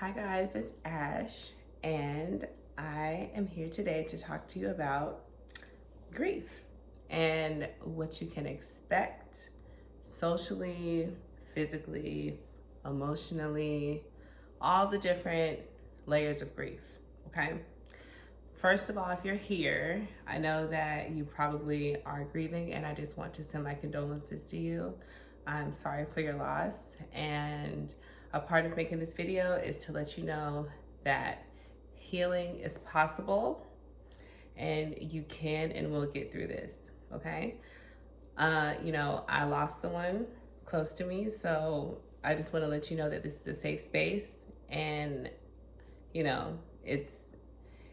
Hi guys, it's Ash, and I am here today to talk to you about grief and what you can expect socially, physically, emotionally, all the different layers of grief. Okay. First of all, if you're here, I know that you probably are grieving, and I just want to send my condolences to you. I'm sorry for your loss, and a part of making this video is to let you know that healing is possible and you can and will get through this, okay? I lost someone close to me, so I just want to let you know that this is a safe space, and it's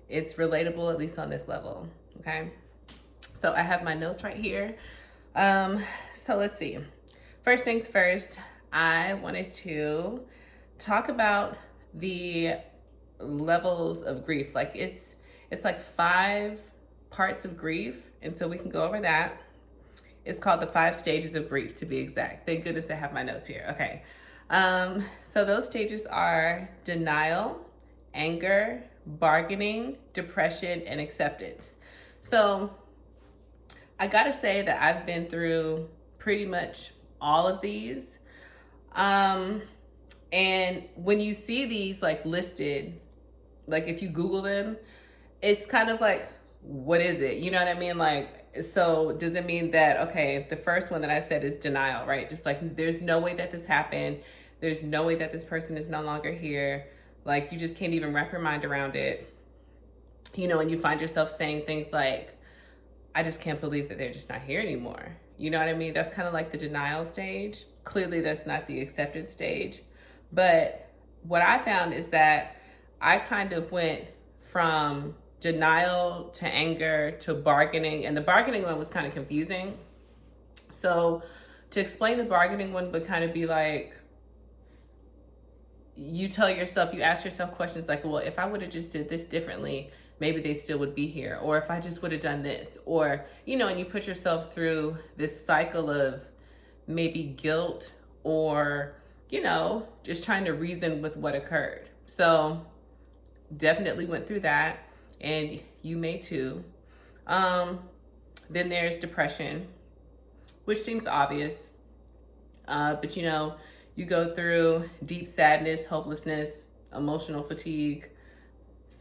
relatable, at least on this level, okay? So I have my notes right here. So let's see. First things first, I wanted to talk about the levels of grief. Like it's like 5 parts of grief, and so we can go over that. It's called the 5 stages of grief, to be exact. Thank goodness I have my notes here. Okay. So those stages are denial, anger, bargaining, depression, and acceptance. So I gotta say that I've been through pretty much all of these. And when you see these like listed, like if you Google them, it's kind of like, what is it? You know what I mean? Like, so does it mean that, okay, the first one that I said is denial, right? Just like, there's no way that this happened. There's no way that this person is no longer here. Like, you just can't even wrap your mind around it. And you find yourself saying things like, I just can't believe that they're just not here anymore. You know what I mean? That's kind of like the denial stage. Clearly, that's not the acceptance stage. But what I found is that I kind of went from denial to anger to bargaining, and the bargaining one was kind of confusing. So to explain the bargaining one would kind of be like, you ask yourself questions like, well, if I would have just did this differently, maybe they still would be here. Or if I just would have done this, or, and you put yourself through this cycle of maybe guilt or, just trying to reason with what occurred. So definitely went through that, and you may too. Then there's depression, which seems obvious. But you go through deep sadness, hopelessness, emotional fatigue,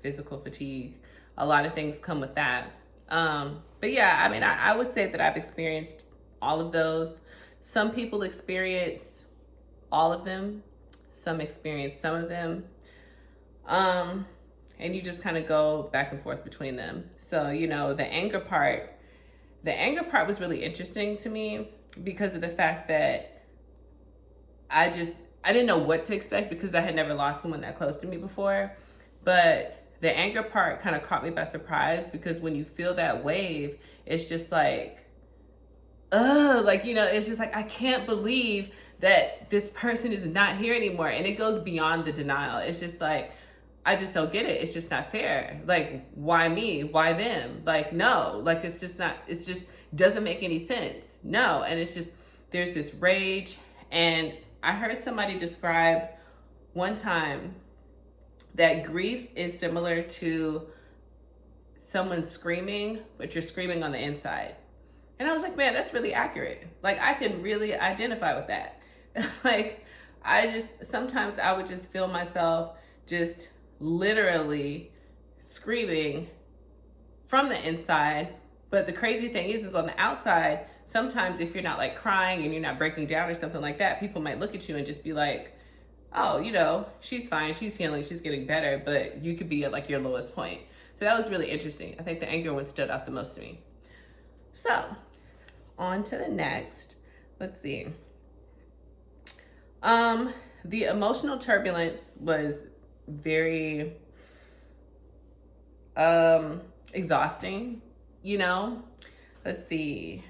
physical fatigue. A lot of things come with that. But yeah, I mean, I would say that I've experienced all of those. Some people experience all of them. Some experience some of them. And you just kind of go back and forth between them. So, the anger part was really interesting to me because of the fact that I didn't know what to expect because I had never lost someone that close to me before. But the anger part kind of caught me by surprise because when you feel that wave, it's just like, it's just like, I can't believe that this person is not here anymore. And it goes beyond the denial. It's just like, I just don't get it. It's just not fair. Like, why me? Why them? Like, no, like, it just doesn't make any sense. No. And it's just, there's this rage. And I heard somebody describe one time that grief is similar to someone screaming, but you're screaming on the inside. And I was like, man, that's really accurate. Like, I can really identify with that. Like, sometimes I would just feel myself just literally screaming from the inside. But the crazy thing is on the outside, sometimes if you're not like crying and you're not breaking down or something like that, people might look at you and just be like, oh, she's fine, she's healing, she's getting better, but you could be at like your lowest point. So that was really interesting. I think the anger one stood out the most to me. So on to the next. Let's see. The emotional turbulence was very exhausting, Let's see.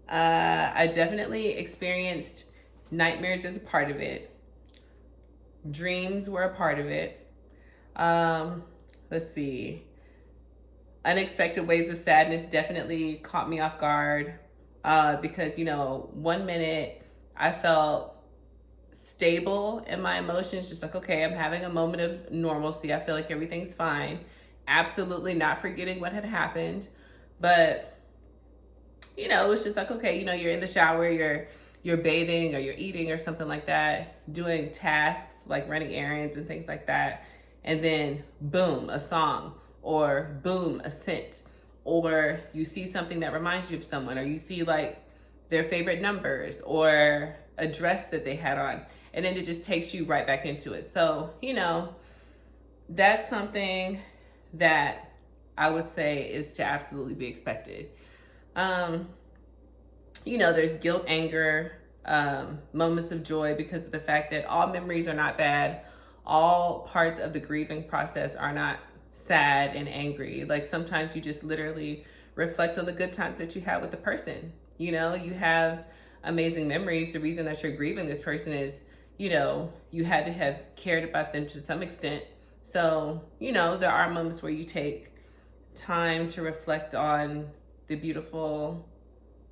I definitely experienced nightmares as a part of it. Dreams were a part of it. Let's see. Unexpected waves of sadness definitely caught me off guard because, 1 minute I felt stable in my emotions, just like, okay, I'm having a moment of normalcy. I feel like everything's fine. Absolutely not forgetting what had happened. But, you know, it's just like, okay, you know, you're in the shower, you're bathing or you're eating or something like that, doing tasks like running errands and things like that. And then boom, a song, or boom, a scent, or you see something that reminds you of someone, or you see like their favorite numbers or a dress that they had on. And then it just takes you right back into it. So, you know, that's something that I would say is to absolutely be expected. You know, there's guilt, anger, moments of joy, because of the fact that all memories are not bad. All parts of the grieving process are not sad and angry. Like sometimes you just literally reflect on the good times that you had with the person. You know, you have amazing memories. The reason that you're grieving this person is, you know, you had to have cared about them to some extent. So, you know, there are moments where you take time to reflect on the beautiful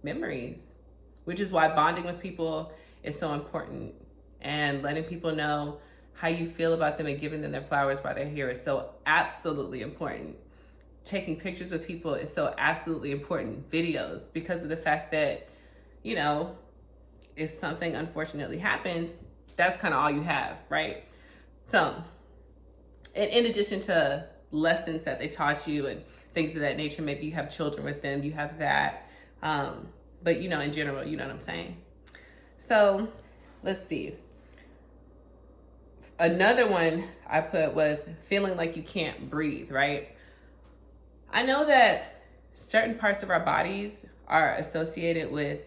memories, which is why bonding with people is so important, and letting people know how you feel about them and giving them their flowers while they're here is so absolutely important. Taking pictures with people is so absolutely important. Videos, because of the fact that, you know, if something unfortunately happens, that's kind of all you have, right? So, in addition to lessons that they taught you and things of that nature, maybe you have children with them, you have that. But, you know, in general, you know what I'm saying? So, let's see. Another one I put was feeling like you can't breathe, right? I know that certain parts of our bodies are associated with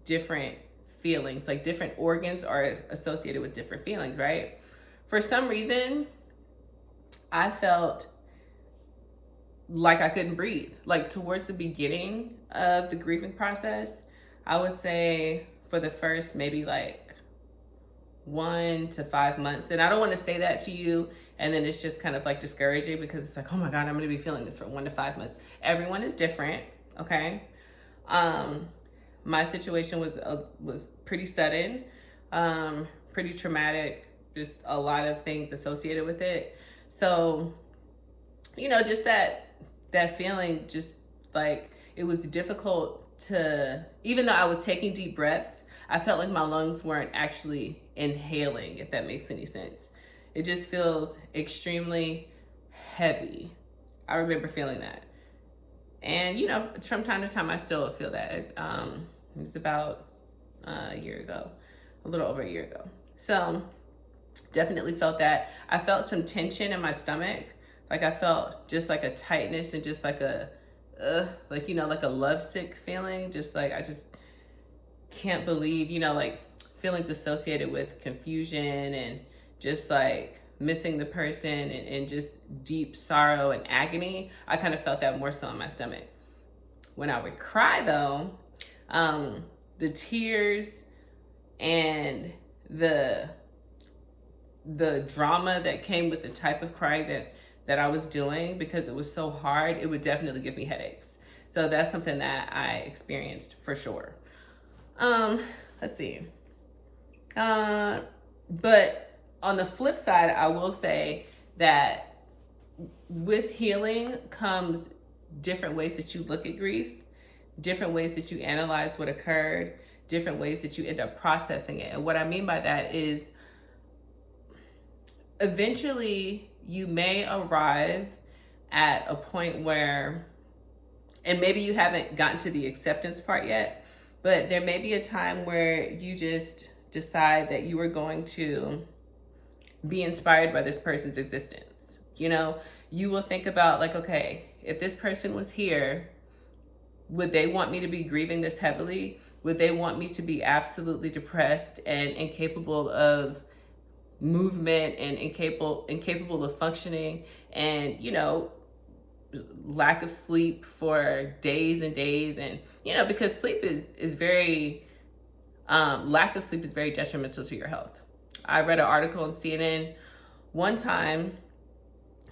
different feelings, like different organs are associated with different feelings, right? For some reason, I felt like I couldn't breathe. Like towards the beginning of the grieving process, I would say for the first maybe like 1 to 5 months. And I don't want to say that to you and then it's just kind of like discouraging, because it's like, oh my God, I'm going to be feeling this for 1 to 5 months. Everyone is different. Okay. My situation was pretty sudden, pretty traumatic, just a lot of things associated with it. So, you know, just that feeling, just like it was difficult to, even though I was taking deep breaths, I felt like my lungs weren't actually inhaling, if that makes any sense. It just feels extremely heavy. I remember feeling that. And, you know, from time to time, I still feel that. It was about a year ago, a little over a year ago. So definitely felt that. I felt some tension in my stomach. Like I felt just like a tightness and just like a, like, you know, like a lovesick feeling. Just like, I just can't believe, you know, like feelings associated with confusion and just like missing the person and just deep sorrow and agony. I kind of felt that more so in my stomach. When I would cry though, the tears and the drama that came with the type of crying that I was doing, because it was so hard, it would definitely give me headaches. So that's something that I experienced for sure. Let's see. But on the flip side, I will say that with healing comes different ways that you look at grief, different ways that you analyze what occurred, different ways that you end up processing it. And what I mean by that is eventually you may arrive at a point where, and maybe you haven't gotten to the acceptance part yet, but there may be a time where you just decide that you are going to be inspired by this person's existence. You know, you will think about like, okay, if this person was here, would they want me to be grieving this heavily? Would they want me to be absolutely depressed and incapable of movement and incapable of functioning, and, you know, lack of sleep for days and days? And, you know, because sleep is very, lack of sleep is very detrimental to your health. I read an article on CNN one time,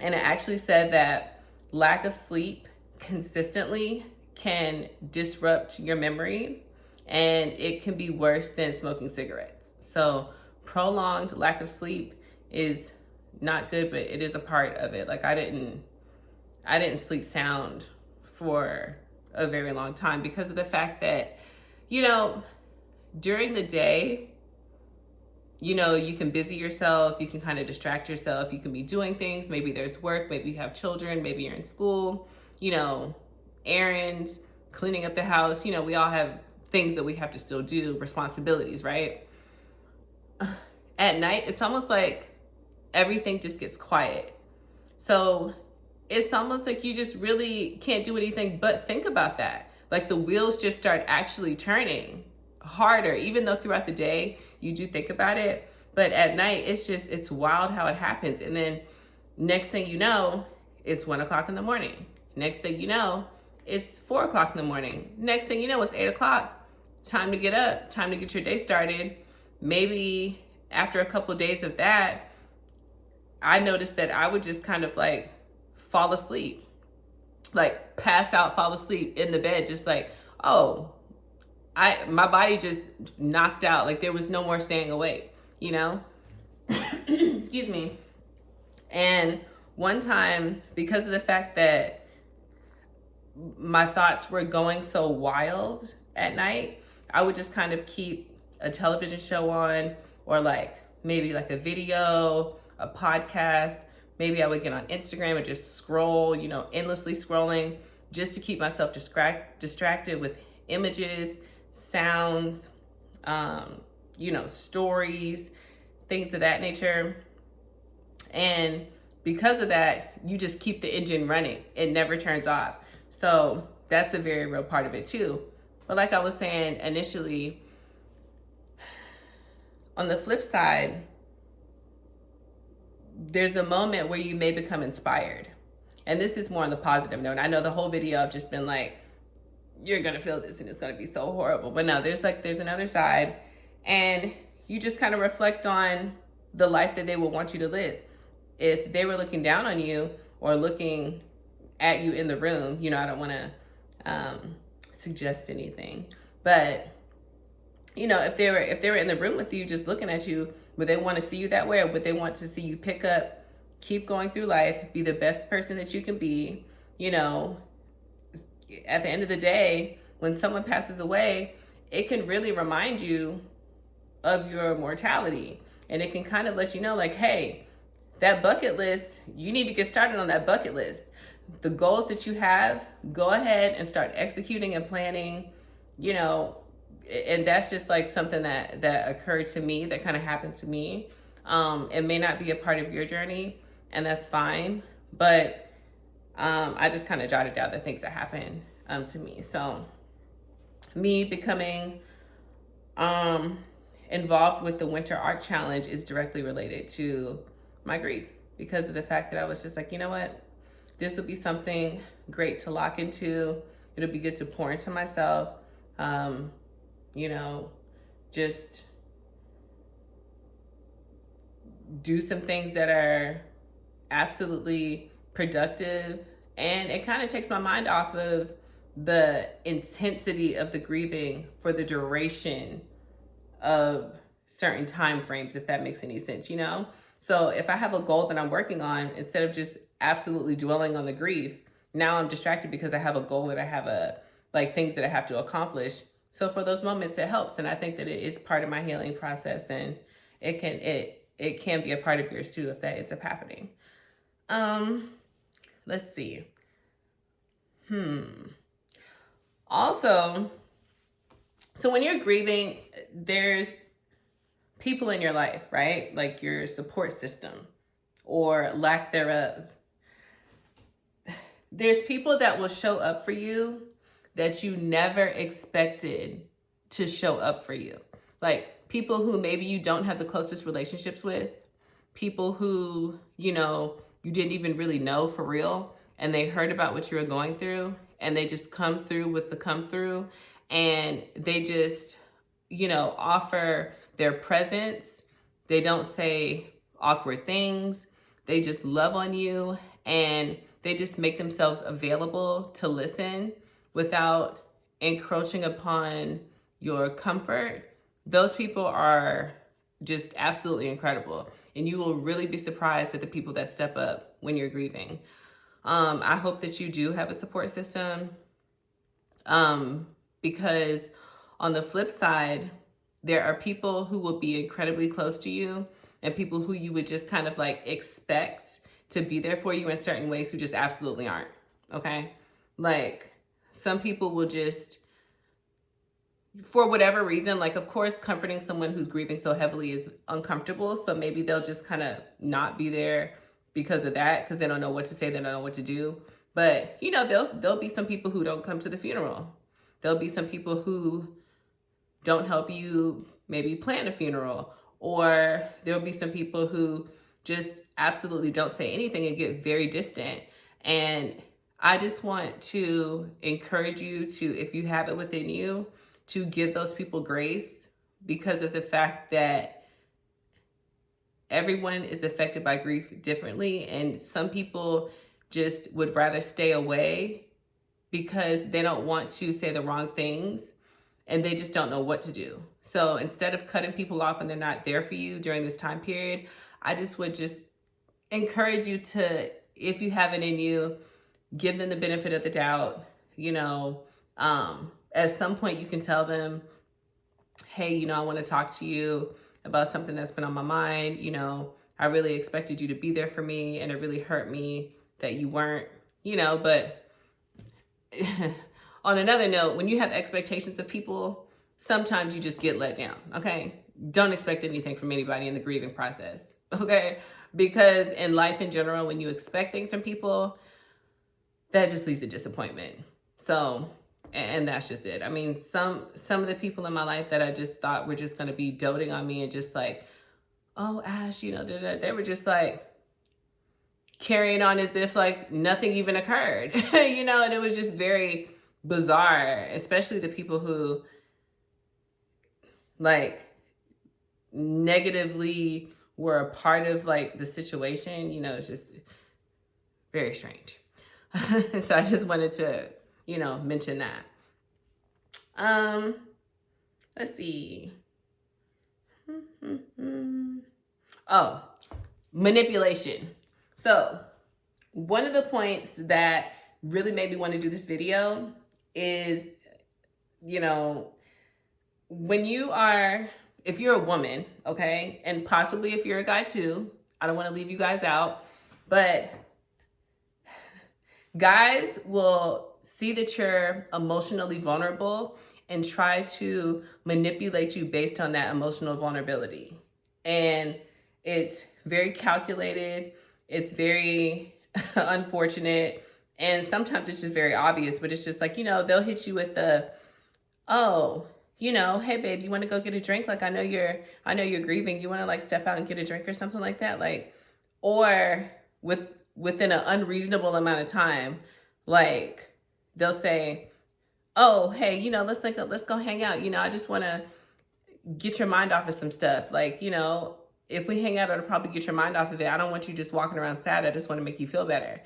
and it actually said that lack of sleep consistently can disrupt your memory, and it can be worse than smoking cigarettes. So prolonged lack of sleep is not good, but it is a part of it. Like I didn't sleep sound for a very long time because of the fact that, you know, during the day, you know, you can busy yourself, you can kind of distract yourself, you can be doing things. Maybe there's work, maybe you have children, maybe you're in school, you know, errands, cleaning up the house. You know, we all have things that we have to still do, responsibilities, right? At night, it's almost like everything just gets quiet. So it's almost like you just really can't do anything but think about that. Like the wheels just start actually turning harder, even though throughout the day you do think about it. But at night, it's wild how it happens. And then next thing you know, it's 1 o'clock in the morning. Next thing you know, it's 4 o'clock in the morning. Next thing you know, it's 8 o'clock. Time to get up, time to get your day started. Maybe after a couple of days of that, I noticed that I would just kind of like fall asleep, like pass out, fall asleep in the bed, just like, oh, my body just knocked out. Like there was no more staying awake, you know? Excuse me. And one time, because of the fact that my thoughts were going so wild at night, I would just kind of keep a television show on, or like maybe like a video, a podcast. Maybe I would get on Instagram and just scroll, you know, endlessly scrolling, just to keep myself distracted with images, sounds, you know, stories, things of that nature. And because of that, you just keep the engine running. It never turns off. So that's a very real part of it too. But like I was saying initially, on the flip side, there's a moment where you may become inspired. And this is more on the positive note. I know the whole video I've just been like, you're gonna feel this and it's gonna be so horrible. But no, there's another side. And you just kind of reflect on the life that they would want you to live. If they were looking down on you or looking at you in the room, you know, I don't wanna suggest anything, but you know, if they were in the room with you just looking at you, would they want to see you that way, or would they want to see you pick up, keep going through life, be the best person that you can be? You know, at the end of the day, when someone passes away, it can really remind you of your mortality. And it can kind of let you know, like, hey, that bucket list, you need to get started on that bucket list. The goals that you have, go ahead and start executing and planning, you know. And that's just like something that occurred to me, that kind of happened to me. It may not be a part of your journey, and that's fine. But I just kind of jotted down the things that happened to me. So me becoming involved with the Winter Art Challenge is directly related to my grief, because of the fact that I was just like, you know what? This would be something great to lock into. It'll be good to pour into myself. You know, just do some things that are absolutely productive. And it kind of takes my mind off of the intensity of the grieving for the duration of certain time frames, if that makes any sense, you know? So if I have a goal that I'm working on, instead of just absolutely dwelling on the grief, now I'm distracted because I have a goal and I have things that I have to accomplish. So for those moments, it helps. And I think that it is part of my healing process, and it can be a part of yours too, if that ends up happening. Let's see. Also, so when you're grieving, there's people in your life, right? Like your support system or lack thereof. There's people that will show up for you that you never expected to show up for you. Like people who maybe you don't have the closest relationships with, people who, you know, you didn't even really know for real, and they heard about what you were going through, and they just come through with the come through, and they just, you know, offer their presence. They don't say awkward things. They just love on you, and they just make themselves available to listen without encroaching upon your comfort. Those people are just absolutely incredible. And you will really be surprised at the people that step up when you're grieving. I hope that you do have a support system, because on the flip side, there are people who will be incredibly close to you and people who you would just kind of like expect to be there for you in certain ways who just absolutely aren't. Okay. Like some people will just, for whatever reason, like of course, comforting someone who's grieving so heavily is uncomfortable. So maybe they'll just kind of not be there because of that, because they don't know what to say, they don't know what to do. But you know, there'll be some people who don't come to the funeral. There'll be some people who don't help you maybe plan a funeral, or there'll be some people who just absolutely don't say anything and get very distant. And I just want to encourage you to, if you have it within you, to give those people grace, because of the fact that everyone is affected by grief differently. And some people just would rather stay away because they don't want to say the wrong things and they just don't know what to do. So instead of cutting people off and they're not there for you during this time period, I just would just encourage you to, if you have it in you, give them the benefit of the doubt. You know, at some point you can tell them, hey, you know, I want to talk to you about something that's been on my mind. You know, I really expected you to be there for me and it really hurt me that you weren't, you know. But on another note, when you have expectations of people, sometimes you just get let down, okay? Don't expect anything from anybody in the grieving process, okay? Because in life in general, when you expect things from people, that just leads to disappointment. So, and that's just it. I mean, some of the people in my life that I just thought were just gonna be doting on me and just like, oh, Ash, you know, they were just like carrying on as if like nothing even occurred, you know, and it was just very bizarre, especially the people who like negatively were a part of like the situation. You know, it's just very strange. So I just wanted to, you know, mention that. Let's see. Oh, manipulation. So one of the points that really made me want to do this video is, you know, when you are, if you're a woman, okay, and possibly if you're a guy too, I don't want to leave you guys out, but guys will see that you're emotionally vulnerable and try to manipulate you based on that emotional vulnerability. And it's very calculated. It's very unfortunate. And sometimes it's just very obvious, but it's just like, you know, they'll hit you with the, oh, you know, hey babe, you want to go get a drink? Like, I know you're grieving. You want to like step out and get a drink or something like that? Like, or within an unreasonable amount of time, like they'll say, oh, hey, you know, let's go hang out. You know, I just want to get your mind off of some stuff. Like, you know, if we hang out, it'll probably get your mind off of it. I don't want you just walking around sad. I just want to make you feel better.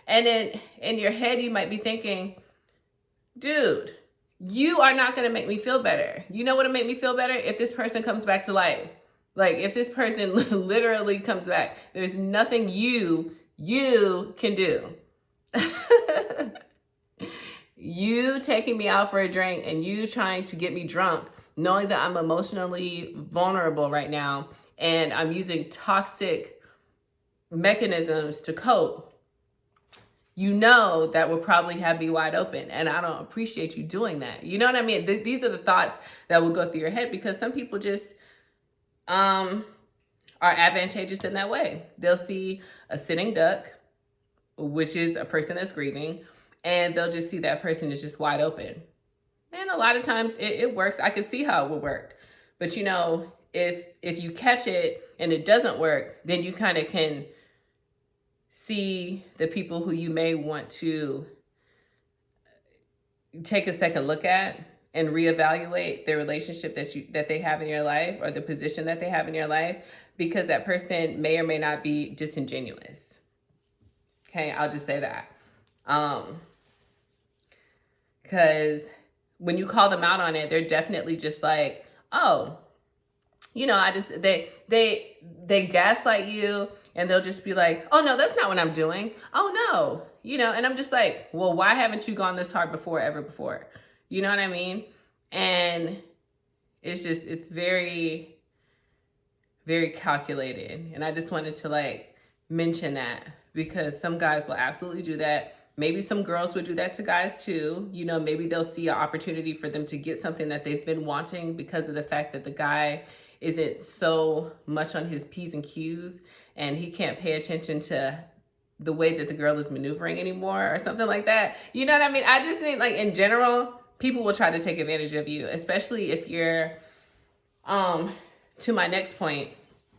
And then in your head, you might be thinking, dude, you are not going to make me feel better. You know what would make me feel better? If this person comes back to life. Like if this person literally comes back, there's nothing you can do. You taking me out for a drink and you trying to get me drunk, knowing that I'm emotionally vulnerable right now and I'm using toxic mechanisms to cope, you know that will probably have me wide open. And I don't appreciate you doing that. You know what I mean? These are the thoughts that will go through your head because some people just are advantageous in that way. They'll see a sitting duck, which is a person that's grieving, and they'll just see that person is just wide open. And a lot of times it works. I can see how it would work. But you know, if you catch it and it doesn't work, then you kind of can see the people who you may want to take a second look at and reevaluate the relationship that they have in your life or the position that they have in your life, because that person may or may not be disingenuous. Okay, I'll just say that. Because when you call them out on it, they're definitely just like, oh, you know, they gaslight you, and they'll just be like, oh no, that's not what I'm doing. Oh no, you know, and I'm just like, well, why haven't you gone this hard before, ever before? You know what I mean? And it's very, very calculated. And I just wanted to like mention that, because some guys will absolutely do that. Maybe some girls would do that to guys too. You know, maybe they'll see an opportunity for them to get something that they've been wanting because of the fact that the guy isn't so much on his P's and Q's, and he can't pay attention to the way that the girl is maneuvering anymore, or something like that. You know what I mean? I just think, like, in general, people will try to take advantage of you, especially if you're, to my next point,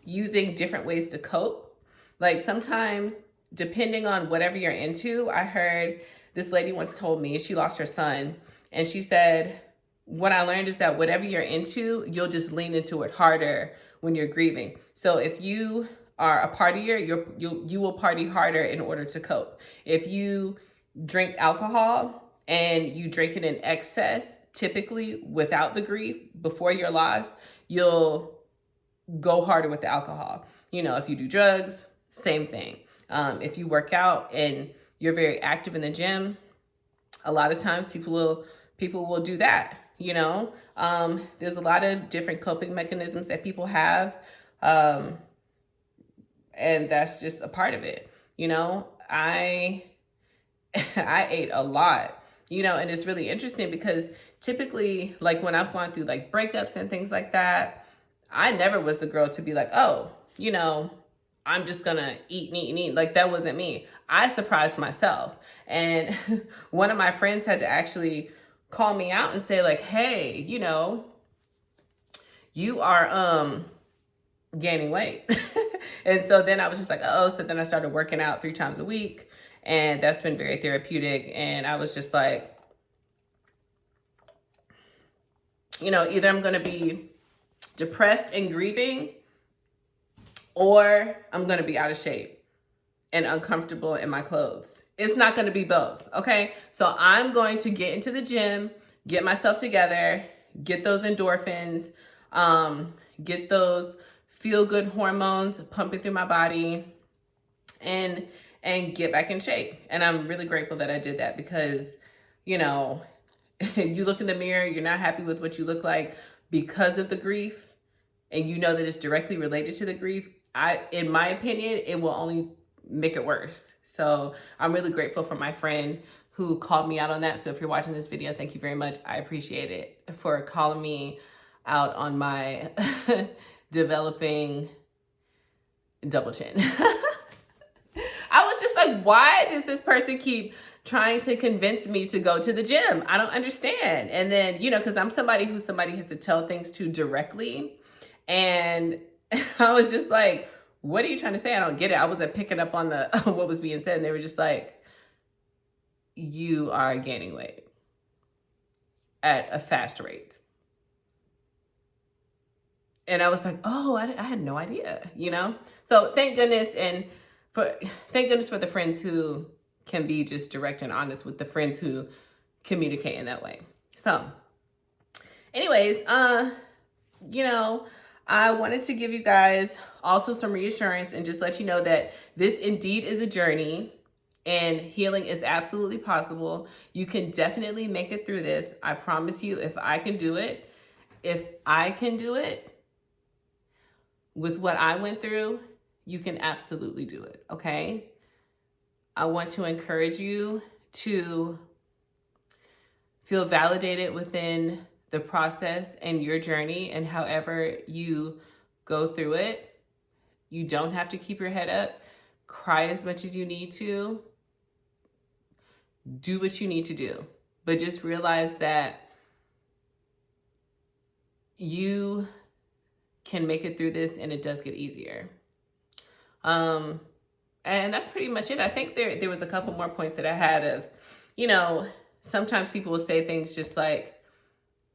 using different ways to cope. Like, sometimes, depending on whatever you're into, I heard this lady once told me, she lost her son, and she said, what I learned is that whatever you're into, you'll just lean into it harder when you're grieving. So if you are a partier, you will party harder in order to cope. If you drink alcohol and you drink it in excess, typically without the grief, before your loss, you'll go harder with the alcohol. You know, if you do drugs, same thing. If you work out and you're very active in the gym, a lot of times people will do that. You know, there's a lot of different coping mechanisms that people have. And that's just a part of it. You know, I ate a lot, you know, and it's really interesting because typically, like, when I've gone through like breakups and things like that, I never was the girl to be like, oh, you know, I'm just gonna eat and eat and eat. Like, that wasn't me. I surprised myself. And one of my friends had to actually call me out and say, like, hey, you know, you are gaining weight. And so then I was just like, oh, so then I started working out 3 times a week, and that's been very therapeutic. And I was just like, you know, either I'm going to be depressed and grieving, or I'm going to be out of shape and uncomfortable in my clothes. It's not going to be both. Okay. So I'm going to get into the gym, get myself together, get those endorphins, get those feel good hormones pumping through my body, and get back in shape. And I'm really grateful that I did that, because, you know, you look in the mirror, you're not happy with what you look like because of the grief, and you know that it's directly related to the grief. In my opinion, it will only make it worse. So I'm really grateful for my friend who called me out on that. So if you're watching this video, thank you very much. I appreciate it for calling me out on my developing double chin. I was just like, why does this person keep trying to convince me to go to the gym? I don't understand. And then, you know, because I'm somebody who somebody has to tell things to directly. And I was just like, what are you trying to say? I don't get it. I wasn't picking up on the what was being said. And they were just like, you are gaining weight at a fast rate. And I was like, oh, I had no idea, you know? So thank goodness. And thank goodness for the friends who can be just direct and honest with the friends who communicate in that way. So anyways, you know, I wanted to give you guys also some reassurance and just let you know that this indeed is a journey, and healing is absolutely possible. You can definitely make it through this. I promise you, if I can do it with what I went through, you can absolutely do it, okay? I want to encourage you to feel validated within the process and your journey, and however you go through it. You don't have to keep your head up. Cry as much as you need to. Do what you need to do. But just realize that you can make it through this, and it does get easier. And that's pretty much it. I think there was a couple more points that I had of, you know, sometimes people will say things just like,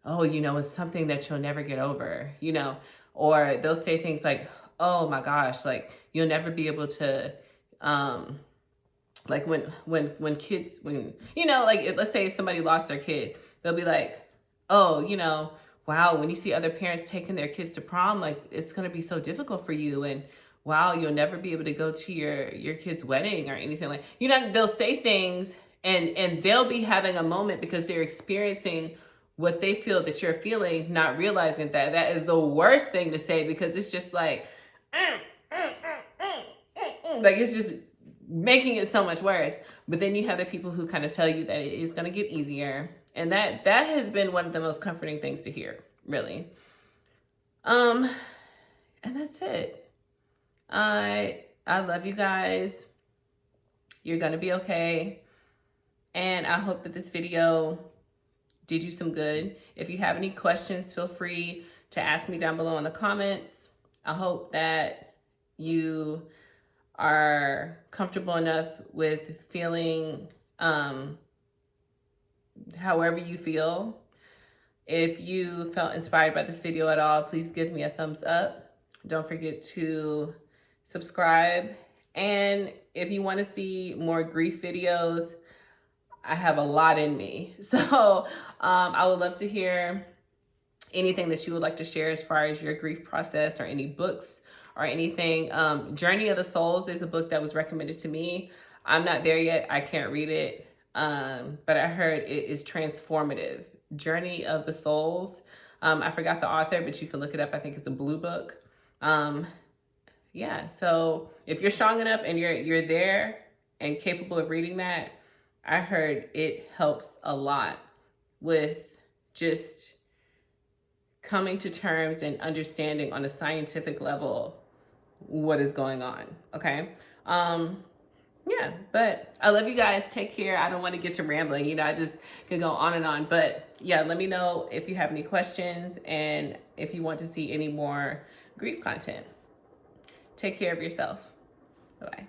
oh, you know, it's something that you'll never get over, you know, or they'll say things like, oh my gosh, like you'll never be able to, like when kids, you know, like let's say somebody lost their kid, they'll be like, oh, you know, wow, when you see other parents taking their kids to prom, like it's going to be so difficult for you. And wow, you'll never be able to go to your kid's wedding or anything like, you know, they'll say things and they'll be having a moment because they're experiencing what they feel that you're feeling, not realizing that that is the worst thing to say, because it's just like it's just making it so much worse. But then you have the people who kind of tell you that it is going to get easier. And that has been one of the most comforting things to hear, really. And that's it. I love you guys. You're going to be okay. And I hope that this video did you some good. If you have any questions, feel free to ask me down below in the comments. I hope that you are comfortable enough with feeling however you feel. If you felt inspired by this video at all, please give me a thumbs up. Don't forget to subscribe. And if you want to see more grief videos, I have a lot in me. So I would love to hear anything that you would like to share as far as your grief process, or any books or anything. Journey of the Souls is a book that was recommended to me. I'm not there yet. I can't read it. But I heard it is transformative. Journey of the Souls. I forgot the author, but you can look it up. I think it's a blue book. Yeah, so if you're strong enough and you're there and capable of reading that, I heard it helps a lot with just coming to terms and understanding on a scientific level what is going on. Okay. Yeah, but I love you guys. Take care. I don't want to get to rambling. You know, I just could go on and on. But yeah, let me know if you have any questions and if you want to see any more grief content. Take care of yourself. Bye-bye.